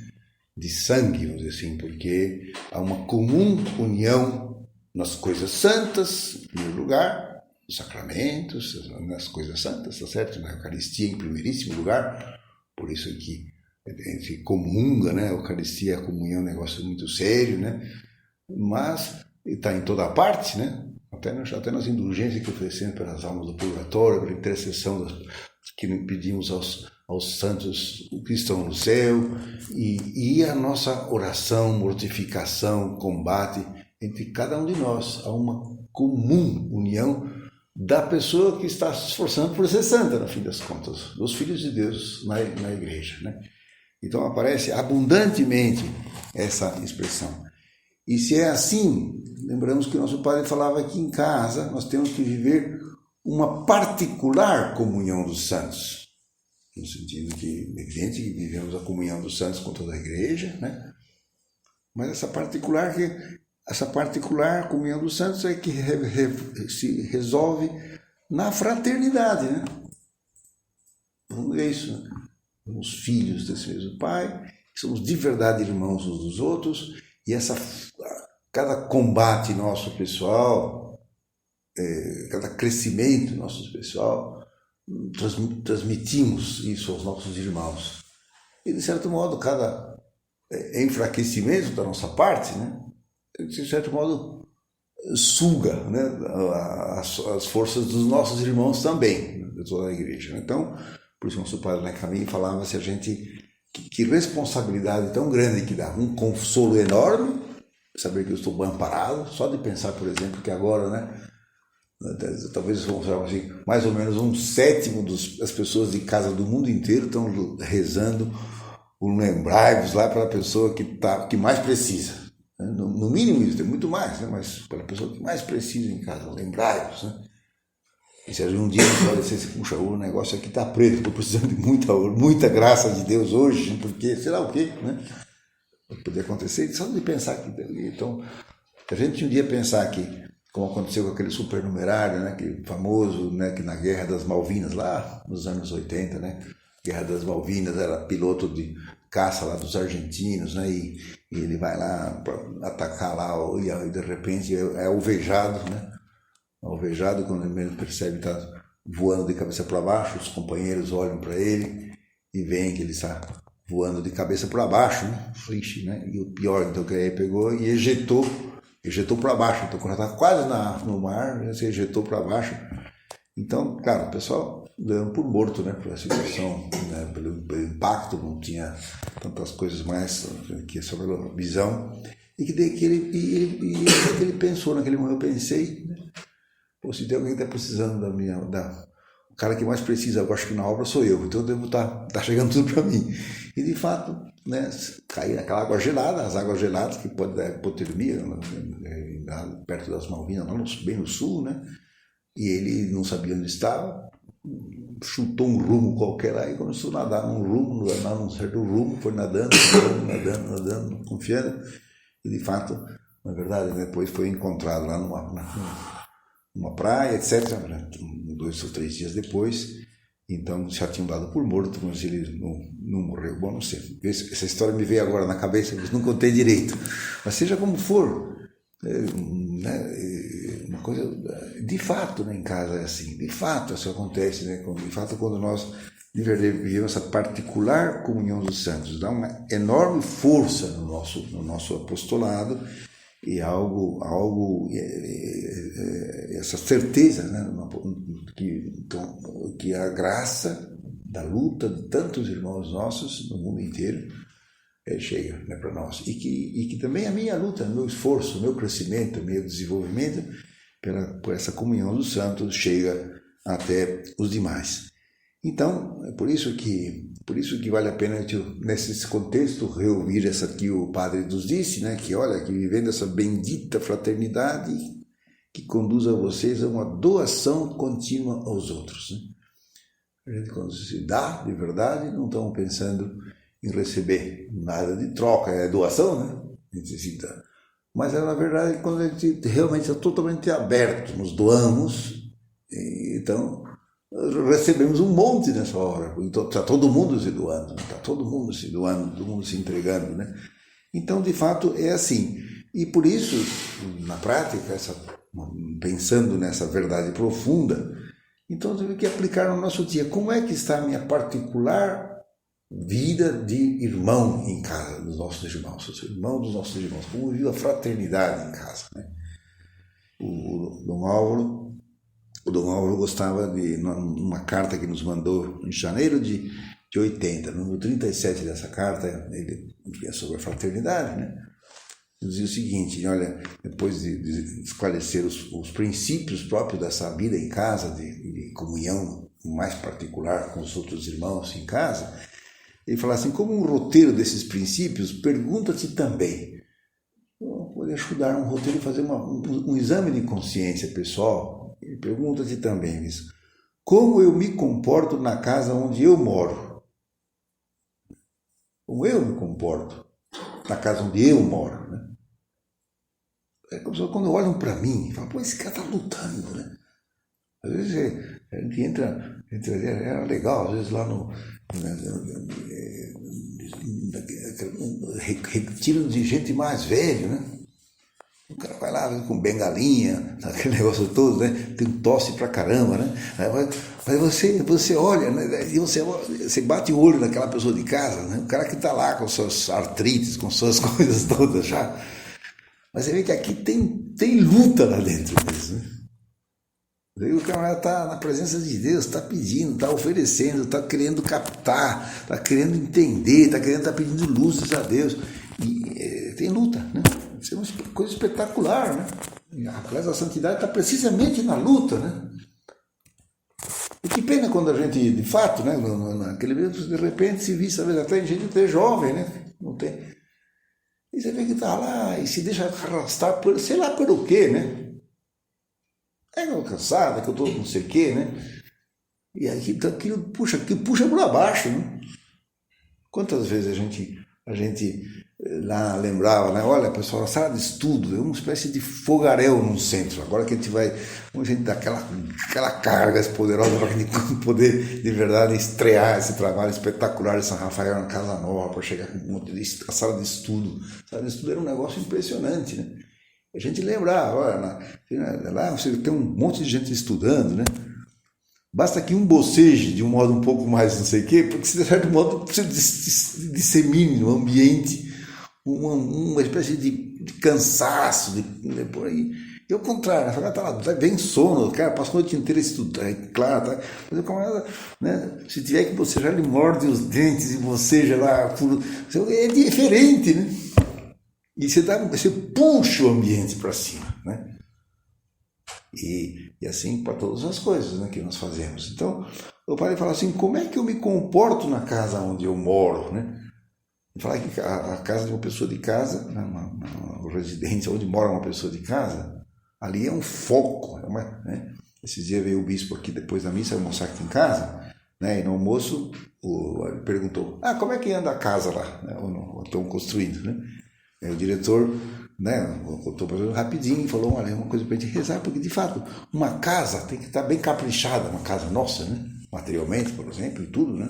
de sangue, vamos dizer assim, porque há uma comum união nas coisas santas, em primeiro lugar, nos sacramentos, nas coisas santas, tá certo? Na Eucaristia, em primeiríssimo lugar, por isso que a gente comunga, né? A Eucaristia, a comunhão é um negócio muito sério, né? Mas está em toda parte, né? Até nas indulgências que oferecemos pelas almas do purgatório, pela intercessão que pedimos aos santos que estão no céu, e a nossa oração, mortificação, combate entre cada um de nós. Há uma comum união da pessoa que está se esforçando por ser santa, no fim das contas, dos filhos de Deus na igreja, né? Então aparece abundantemente essa expressão. E se é assim, lembramos que o nosso padre falava que em casa nós temos que viver uma particular comunhão dos santos, no sentido que é evidente que vivemos a comunhão dos santos com toda a igreja, né? Mas essa particular comunhão dos santos é que se resolve na fraternidade, né? Vamos ver isso, né? Somos filhos desse mesmo Pai, somos de verdade irmãos uns dos outros, e cada combate nosso pessoal, cada crescimento nosso pessoal, transmitimos isso aos nossos irmãos. E, de certo modo, cada enfraquecimento da nossa parte, né, de certo modo, suga, né, as forças dos nossos irmãos também, né, de toda a igreja. Então, por isso o nosso padre lá em caminho falava se a gente, que responsabilidade tão grande que dá, um consolo enorme, saber que eu estou amparado, só de pensar, por exemplo, que agora, né, talvez assim, mais ou menos 1/7 das pessoas de casa do mundo inteiro estão rezando o lembrai-vos lá para a pessoa que mais precisa. No mínimo isso, tem muito mais, né? Mas para a pessoa que mais precisa em casa, lembrai-vos, né? E se um dia você olha assim, puxa, o negócio aqui está preto, estou precisando de muita graça de Deus hoje, porque sei lá o quê, né? Pode acontecer, só de pensar que... Então, se a gente um dia pensar que, como aconteceu com aquele supernumerário, né, que famoso, né, que na Guerra das Malvinas, lá nos anos 80, né, Guerra das Malvinas, era piloto de caça lá dos argentinos, né, e ele vai lá para atacar lá, e de repente é alvejado, né, alvejado, quando ele mesmo percebe que está voando de cabeça para baixo, os companheiros olham para ele e veem que ele está voando de cabeça para baixo, né? Né? E o pior, então, que ele pegou e ejetou para baixo. Então, quando estava quase no mar, ele se ejetou para baixo. Então, claro, o pessoal dando por morto, né? Pela situação, né? Pelo impacto, não tinha tantas coisas mais que sobre a visão. E que ele pensou, naquele momento eu pensei, né? Pô, se tem alguém que está precisando o cara que mais precisa, eu acho que na obra sou eu, então eu devo tá chegando tudo para mim. E de fato, né, cair naquela água gelada, as águas geladas, que pode dar hipotermia, perto das Malvinas, lá bem no sul, né? E ele não sabia onde estava, chutou um rumo qualquer lá e começou a nadar num certo rumo, foi nadando, confiando. E de fato, na verdade, depois foi encontrado lá numa praia, etc., 2 ou 3 dias depois, então já tinham dado por morto, mas ele não morreu. Bom, não sei, essa história me veio agora na cabeça, eu não contei direito, mas seja como for, né, uma coisa, de fato, né, em casa é assim, de fato isso acontece, né, de fato quando nós de verdade vivemos essa particular comunhão dos santos, dá uma enorme força no nosso apostolado, e essa certeza, né, que a graça da luta de tantos irmãos nossos no mundo inteiro chega, né, para nós. E que também a minha luta, o meu esforço, o meu crescimento, o meu desenvolvimento, por essa comunhão dos santos, chega até os demais. Então, é por isso que vale a pena, nesse contexto, reouvir essa que o Padre nos disse, né, que olha, que vivendo essa bendita fraternidade que conduz a vocês a uma doação contínua aos outros. Né? A gente, quando se dá de verdade, não estamos pensando em receber nada de troca, é doação, né? A gente se dá. Mas na verdade, quando a gente realmente está totalmente aberto, nos doamos, então recebemos um monte nessa hora. Então, está todo mundo se doando, todo mundo se entregando, né? Então, de fato, é assim. E por isso, na prática, pensando nessa verdade profunda, então temos que aplicar no nosso dia. Como é que está a minha particular vida de irmão em casa, dos nossos irmãos? Sou irmão dos nossos irmãos. Como vive a fraternidade em casa, né? O Dom Álvaro gostava de uma carta que nos mandou em janeiro de 80, no número 37 dessa carta, ele é sobre a fraternidade, né? Dizia o seguinte, olha, depois de esclarecer os princípios próprios dessa vida em casa, de comunhão mais particular com os outros irmãos em casa, ele fala assim, como um roteiro desses princípios, pergunta-te também, pode ajudar um roteiro a fazer um exame de consciência pessoal, ele pergunta-te também isso, como eu me comporto na casa onde eu moro? Como eu me comporto na casa onde eu moro, né? É como se quando olham para mim, falam, pô, esse cara tá lutando, né? Às vezes a gente entra era legal, às vezes lá no retiro de gente mais velha, né? O cara vai lá com bengalinha, aquele negócio todo, né? Tem tosse pra caramba, né? Mas você olha, né? E você bate o olho naquela pessoa de casa, né? O cara que tá lá com suas artrites, com suas coisas todas já. Mas você vê que aqui tem luta lá dentro mesmo, né? Aí o camarada está na presença de Deus, está pedindo, está oferecendo, está querendo captar, está querendo entender, está pedindo luzes a Deus. E tem luta, né? Isso é uma coisa espetacular, né? E a classe da santidade está precisamente na luta, né? E que pena quando a gente, de fato, né, naquele momento, de repente se vê, sabe, até gente até jovem, né? Não tem. E você vê que está lá e se deixa arrastar por, sei lá por o quê, né? É que eu estou cansado, é que eu estou não sei o quê, né? E aí aquilo puxa por baixo, né? Quantas vezes a gente lá lembrava, né? Olha, pessoal, a sala de estudo é uma espécie de fogaréu no centro. Agora que a gente dá aquela carga poderosa para a gente poder, de verdade, estrear esse trabalho espetacular de São Rafael na Casa Nova, para chegar com a sala de estudo. A sala de estudo era um negócio impressionante, né? A gente lembra, olha, lá você tem um monte de gente estudando, né? Basta que um boceje de um modo um pouco mais não sei o quê, porque de certo modo você dissemine no ambiente uma espécie de cansaço, por aí. E ao contrário, tá bem sono, o cara passou a noite inteira estudando, claro, tá? Mas o camarada, né? Se tiver que você já lhe morde os dentes e você já lá, é diferente, né? E você puxa o ambiente para cima, né? E assim para todas as coisas, né, que nós fazemos. Então, o padre fala assim, como é que eu me comporto na casa onde eu moro, né? Ele fala que a casa de uma pessoa de casa, uma residência onde mora uma pessoa de casa, ali é um foco, né? Esses dias veio o bispo aqui depois da missa almoçar aqui em casa, né? E no almoço ele perguntou, como é que anda a casa lá, né? Estão construindo, né? O diretor, né, voltou para rapidinho e falou, olha, é uma coisa para a gente rezar, porque de fato uma casa tem que estar bem caprichada, uma casa nossa, né, materialmente, por exemplo, e tudo, né?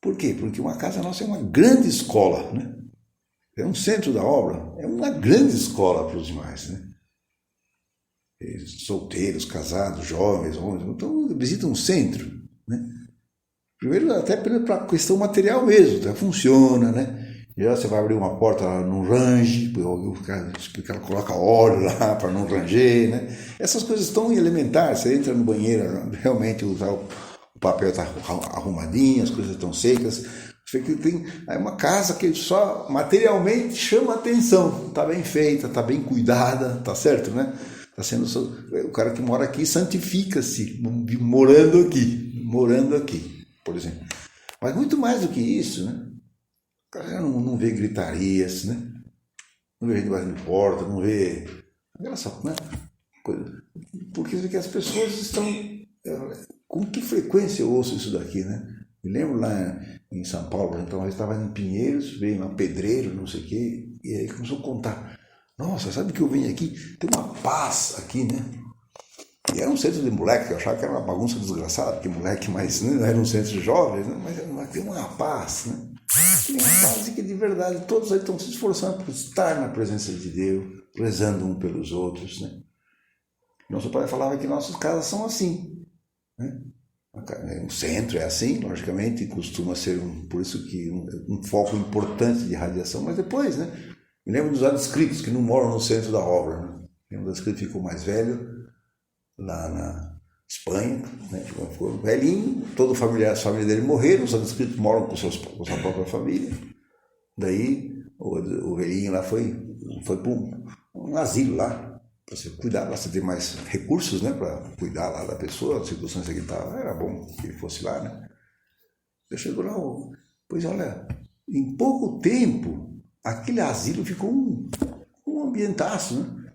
Por quê? Porque uma casa nossa é uma grande escola, né? É um centro da obra, é uma grande escola para os demais, né? Solteiros, casados, jovens, homens, então visitam um centro, né? Primeiro até pela questão material mesmo, tá? Funciona, né? Já você vai abrir uma porta, ela não range, porque ela coloca óleo lá para não ranger, né? Essas coisas tão elementares, você entra no banheiro, realmente usar o papel está arrumadinho, as coisas estão secas. Você que tem é uma casa que só materialmente chama atenção, está bem feita, está bem cuidada, tá certo, né? Tá sendo o cara que mora aqui santifica-se morando aqui, por exemplo. Mas muito mais do que isso, né? O cara não vê gritarias, né? Não vê gente batendo porta, não vê engraçado, né? Porque as pessoas estão... Com que frequência eu ouço isso daqui, né? Me lembro lá em São Paulo, então eu estava em Pinheiros, veio um pedreiro, não sei o quê, e aí começou a contar. Nossa, sabe que eu venho aqui? Tem uma paz aqui, né? E era um centro de moleque, eu achava que era uma bagunça desgraçada, porque moleque mais, né? Era um centro de jovens, né? Mas tem uma paz, né? Tem uma paz que de verdade todos aí estão se esforçando por estar na presença de Deus, rezando um pelos outros, né? Nosso pai falava que nossas casas são assim, né? O centro é assim, logicamente, costuma ser por isso que um foco importante de radiação, mas depois, né? Me lembro dos adscritos que não moram no centro da obra, né? Um adscrito ficou mais velho lá na Espanha, né? Ficou velhinho, todo familiar, as famílias dele morreram, os adscritos moram com sua própria família. Daí o velhinho lá foi para um asilo lá. Para você cuidar, lá você tem mais recursos, né, para cuidar lá da pessoa, a circunstância que estava, era bom que ele fosse lá, né? Eu chego lá, pois olha, em pouco tempo, aquele asilo ficou um ambientaço, né?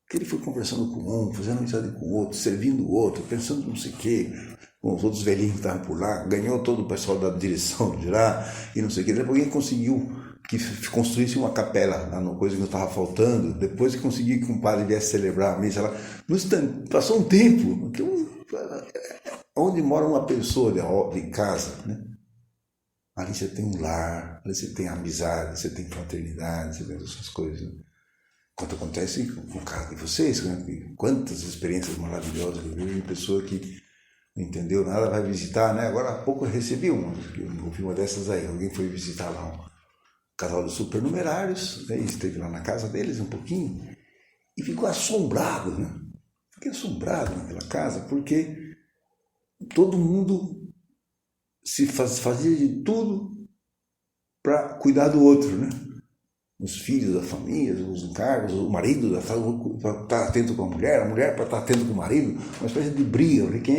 Que ele foi conversando com um, fazendo amizade com o outro, servindo o outro, pensando não sei o quê, com os outros velhinhos que estavam por lá, ganhou todo o pessoal da direção de lá, e não sei o quê, depois alguém conseguiu que construísse uma capela lá, uma coisa que não estava faltando, depois que consegui que um padre viesse celebrar a missa lá, passou um tempo, onde mora uma pessoa de casa, né? Ali você tem um lar, ali você tem amizade, você tem fraternidade, você tem essas coisas, né? Quanto acontece com o caso de vocês, né? Quantas experiências maravilhosas eu vejo de pessoa que não entendeu nada, vai visitar, né? Agora há pouco eu recebi uma dessas aí, alguém foi visitar lá um casal de supernumerários, né? Esteve lá na casa deles um pouquinho e ficou assombrado, né? Fiquei assombrado naquela casa porque todo mundo se fazia de tudo para cuidar do outro, né? Os filhos da família, os encargos, o marido para estar atento com a mulher para estar atento com o marido, uma espécie de briga, né? Quem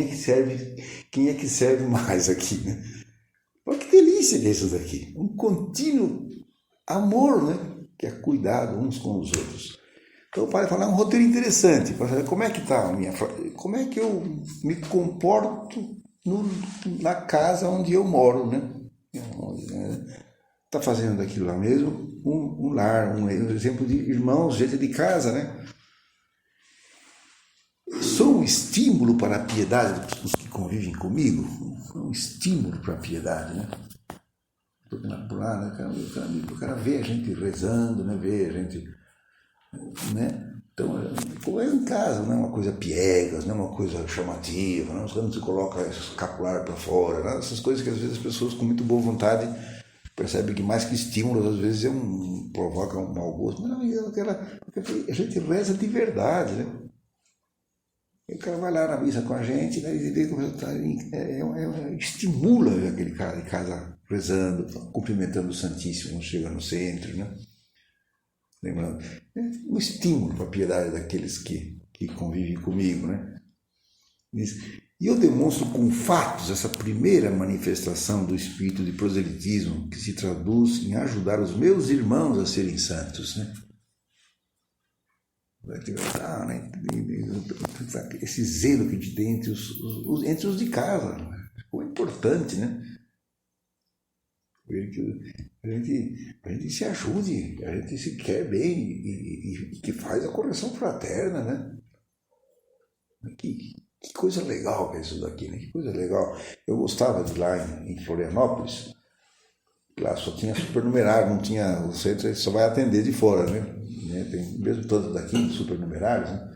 é que serve mais aqui, né? Olha que delícia isso daqui, um contínuo amor, né? Que é cuidado uns com os outros. Então o pai fala, é um roteiro interessante para saber como é que está como é que eu me comporto na casa onde eu moro, né? Está fazendo daquilo lá mesmo um lar, um exemplo de irmãos, gente de casa, né? Sou um estímulo para a piedade dos que convivem comigo, um estímulo para a piedade, né? Por lá, né? O cara vê a gente rezando, né? Vê a gente, né? Então, como é em casa, não é uma coisa piegas, não é uma coisa chamativa, não? Quando você coloca escapular para fora, né? Essas coisas que às vezes as pessoas com muito boa vontade percebem que mais que estímulos, às vezes provoca um mau gosto, mas não, a gente reza de verdade, né? E o cara vai lá na missa com a gente, né? E vê que o resultado estimula aquele cara de casa rezando, cumprimentando o Santíssimo quando chega no centro, né? Lembrando, é um estímulo para a piedade daqueles que convivem comigo, né? E eu demonstro com fatos essa primeira manifestação do espírito de proselitismo que se traduz em ajudar os meus irmãos a serem santos, né? Esse zelo que a gente tem entre os de casa, é importante, né? A gente se ajude, a gente se quer bem e que faz a correção fraterna, né? Que coisa legal que é isso daqui, né? Que coisa legal. Eu gostava de lá em Florianópolis, lá só tinha supernumerário, não tinha, o centro só vai atender de fora, né? Tem mesmo tanto daqui, supernumerários, né?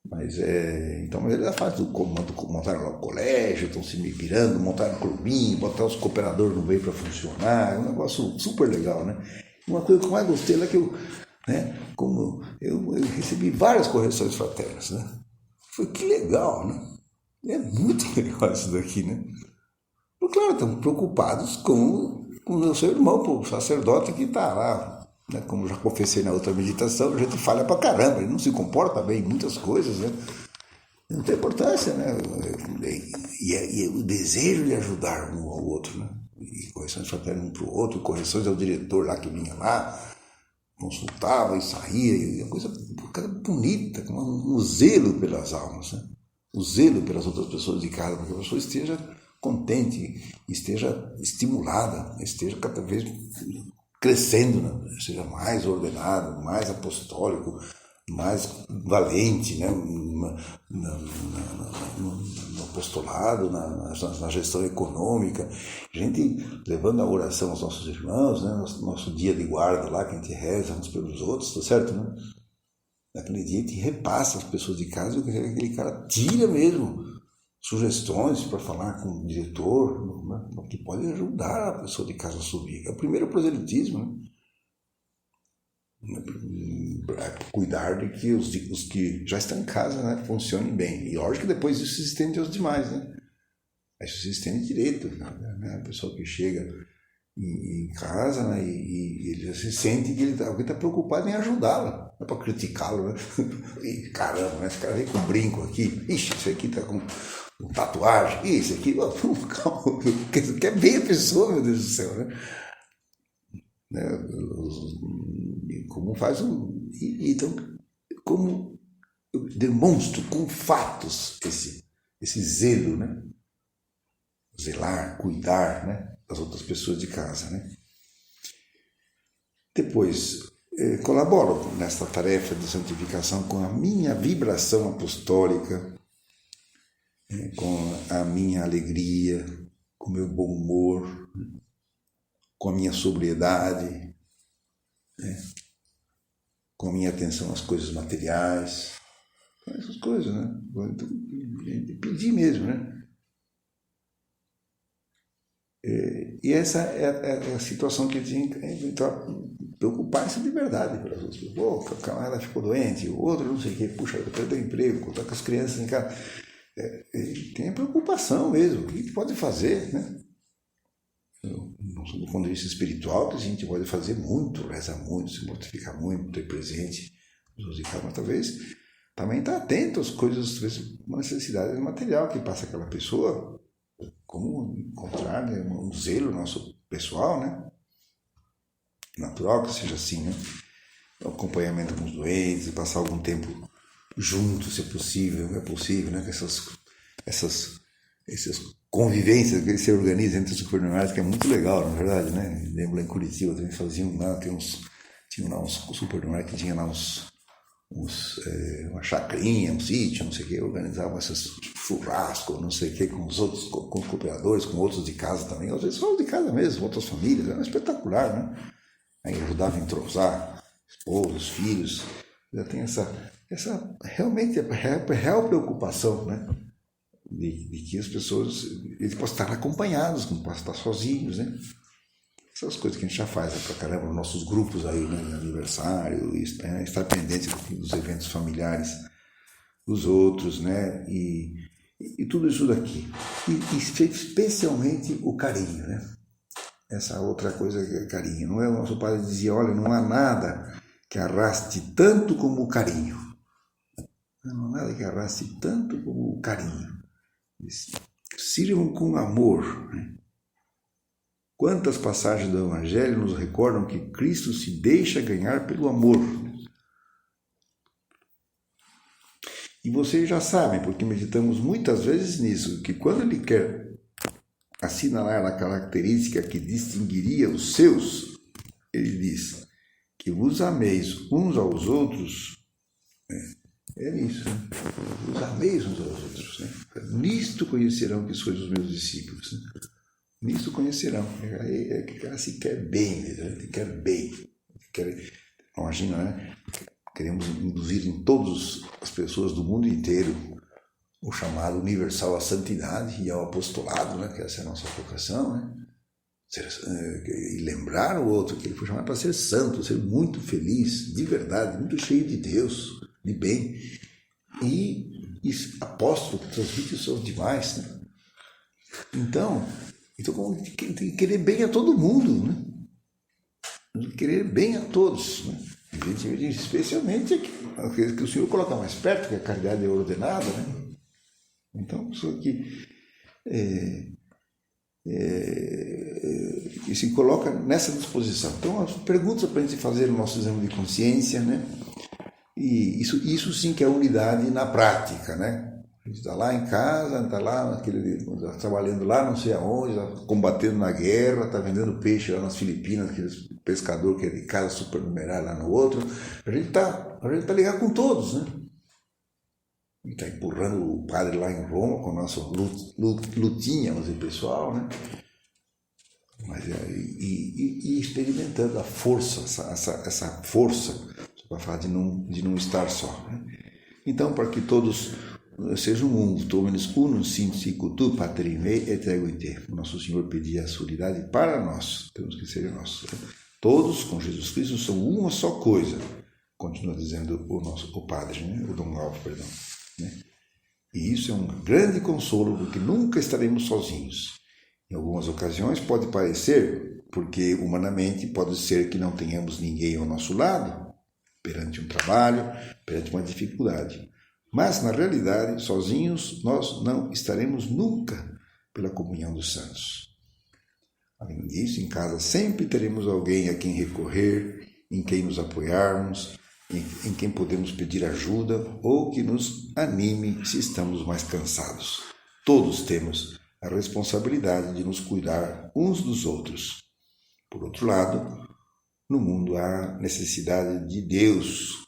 Mas então ele já faz do comando, montaram lá o colégio, estão se virando, montaram um clubinho, botaram os cooperadores no meio para funcionar, é um negócio super legal, né? Uma coisa que eu mais gostei é que eu recebi várias correções fraternas, né? Foi que legal, né? É muito legal isso daqui, né? Claro, estão preocupados com o seu irmão, o sacerdote que está lá. Né? Como já confessei na outra meditação, a gente falha pra caramba, ele não se comporta bem em muitas coisas, né? Não tem importância, né? E o desejo de ajudar um ao outro, né? E correções fraternas um para o outro, correções ao diretor lá que vinha lá, consultava e saía, e uma coisa bonita, com um zelo pelas almas, né? O zelo pelas outras pessoas de casa, para que a pessoa esteja contente, esteja estimulada, esteja cada vez crescendo, né? Seja mais ordenado, mais apostólico, mais valente, né? No apostolado, na gestão econômica, gente levando a oração aos nossos irmãos, né? Nosso dia de guarda lá, que a gente reza uns pelos outros, tá certo, né? Naquele dia a gente repassa as pessoas de casa, aquele cara tira mesmo sugestões para falar com o diretor, né? Que pode ajudar a pessoa de casa a subir. É o primeiro proselitismo, né? Cuidar de que os que já estão em casa, né, funcionem bem. E lógico que depois isso se estende aos demais, né? Isso se estende direito, né? A pessoa que chega em casa, né, e ele se sente que alguém está preocupado em ajudá-la, não é para criticá-lo, né? E caramba, né? Esse cara vem com brinco aqui, ixi, esse aqui está com tatuagem, isso aqui, calma, quer bem a pessoa, meu Deus do céu, né? Como faz então, como eu demonstro com fatos esse zelo, né? Zelar, cuidar, né? Das outras pessoas de casa, né? Depois, colaboro nesta tarefa de santificação com a minha vibração apostólica, com a minha alegria, com o meu bom humor, com a minha sobriedade, né? Com a minha atenção às coisas materiais, essas coisas, né? Então, pedir mesmo, né? E essa é a situação que tinha que preocupar-se de verdade pelas outras pessoas. Ela ficou doente, o outro não sei o quê, puxa, perdeu o emprego, contar com as crianças em casa. Tem preocupação mesmo, o que pode fazer, né? Do ponto de vista espiritual, que a gente pode fazer muito, rezar muito, se mortificar muito, ter presente, mas talvez também estar atento às coisas, uma necessidade material que passa aquela pessoa, como encontrar, né, um zelo nosso pessoal, né? Natural que seja assim, né? O acompanhamento com os doentes, passar algum tempo junto, se é possível, né? Essas convivências que se organizam entre os supernumerários, que é muito legal, na verdade, né? Lembro lá em Curitiba também faziam lá, tinham lá uns supernumerários que tinham lá uma chacrinha, um sítio, não sei o que, organizavam esses churrascos, não sei o que, com os outros, com os cooperadores, com outros de casa também, às vezes só de casa mesmo, outras famílias, era espetacular, né? Aí ajudava a entrosar esposos, filhos, já tem essa realmente real preocupação, né? De que as pessoas eles possam estar acompanhados, não possam estar sozinhos, né? Essas coisas que a gente já faz, né, pra caramba, nos nossos grupos aí, né? Aniversário, estar pendente dos eventos familiares dos outros, né? E tudo isso daqui. E especialmente o carinho, né? Essa outra coisa que é carinho. Não é? O nosso padre dizia, olha, não há nada que arraste tanto como o carinho. Não há nada que arraste tanto como o carinho. Sirvam com amor, né? Quantas passagens do Evangelho nos recordam que Cristo se deixa ganhar pelo amor? E vocês já sabem, porque meditamos muitas vezes nisso, que quando ele quer assinalar a característica que distinguiria os seus, ele diz que vos ameis uns aos outros, né? É isso, né? Vos ameis uns aos outros, né? Nisto conhecerão que sois os meus discípulos, né? Nisto conhecerão. É que o cara se quer bem mesmo, ele quer bem. Imagina, né? Queremos induzir em todas as pessoas do mundo inteiro o chamado universal à santidade e ao apostolado, né? Que essa é a nossa vocação, né? E lembrar o outro que ele foi chamado para ser santo, ser muito feliz, de verdade, muito cheio de Deus, de bem. E apóstolo que transmite os seus demais, né? Então tem que querer bem a todo mundo, né? Tem que querer bem a todos, né? Especialmente aqueles que o Senhor coloca mais perto, que a caridade é ordenada, né? Então, pessoa que se coloca nessa disposição. Então, as perguntas para a gente fazer o nosso exame de consciência, né? E isso sim que é unidade na prática, né? A gente está lá em casa, está lá trabalhando lá não sei aonde, tá combatendo na guerra, está vendendo peixe lá nas Filipinas, aqueles pescador que é de casa supernumerária lá no outro. A gente tá ligado com todos, né? A gente está empurrando o padre lá em Roma com a nossa lutinha, vamos dizer, pessoal, né? Mas, e experimentando a força, essa força, para falar de não estar só, né? Então, para que todos sejam um, todos unum sint sicut tu pater mei et ego in te. O nosso Senhor pedia a sua unidade para nós, temos que ser nós. Todos com Jesus Cristo são uma só coisa, continua dizendo o Padre, né? O Dom Alves, perdão, né? E isso é um grande consolo, porque nunca estaremos sozinhos. Em algumas ocasiões pode parecer, porque humanamente pode ser que não tenhamos ninguém ao nosso lado, perante um trabalho, perante uma dificuldade. Mas, na realidade, sozinhos nós não estaremos nunca pela comunhão dos santos. Além disso, em casa sempre teremos alguém a quem recorrer, em quem nos apoiarmos, em quem podemos pedir ajuda ou que nos anime se estamos mais cansados. Todos temos a responsabilidade de nos cuidar uns dos outros. Por outro lado, no mundo há necessidade de Deus.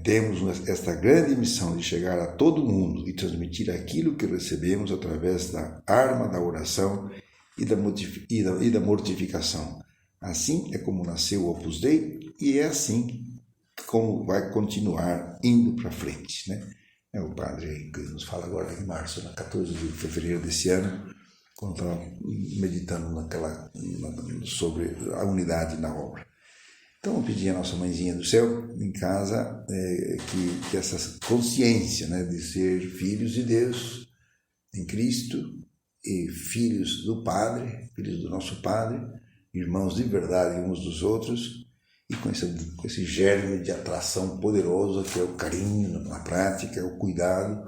Temos esta grande missão de chegar a todo mundo e transmitir aquilo que recebemos através da arma da oração e da mortificação. Assim é como nasceu o Opus Dei e é assim como vai continuar indo para frente, né? É o padre que nos fala agora em março, na 14 de fevereiro desse ano, quando estava meditando sobre a unidade na obra. Então, eu pedi à nossa mãezinha do céu, em casa, que essa consciência, né, de ser filhos de Deus em Cristo e filhos do Padre, filhos do nosso Padre, irmãos de verdade uns dos outros, e com esse germe de atração poderoso que é o carinho na prática, é o cuidado,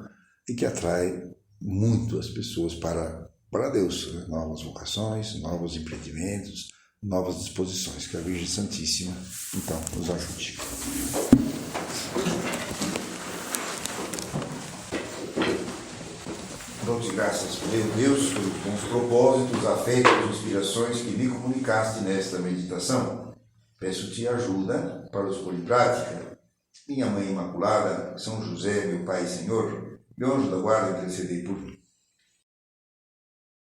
e que atrai muito as pessoas para Deus, né? Novas vocações, novos empreendimentos, novas disposições. Que a Virgem Santíssima, então, nos ajude. Dou-te graças, meu Deus, pelos bons propósitos, afetos, inspirações que me comunicaste nesta meditação. Peço-te ajuda para os pôr em prática. Minha Mãe Imaculada, São José, meu Pai e Senhor, meu anjo da guarda, intercedei por mim.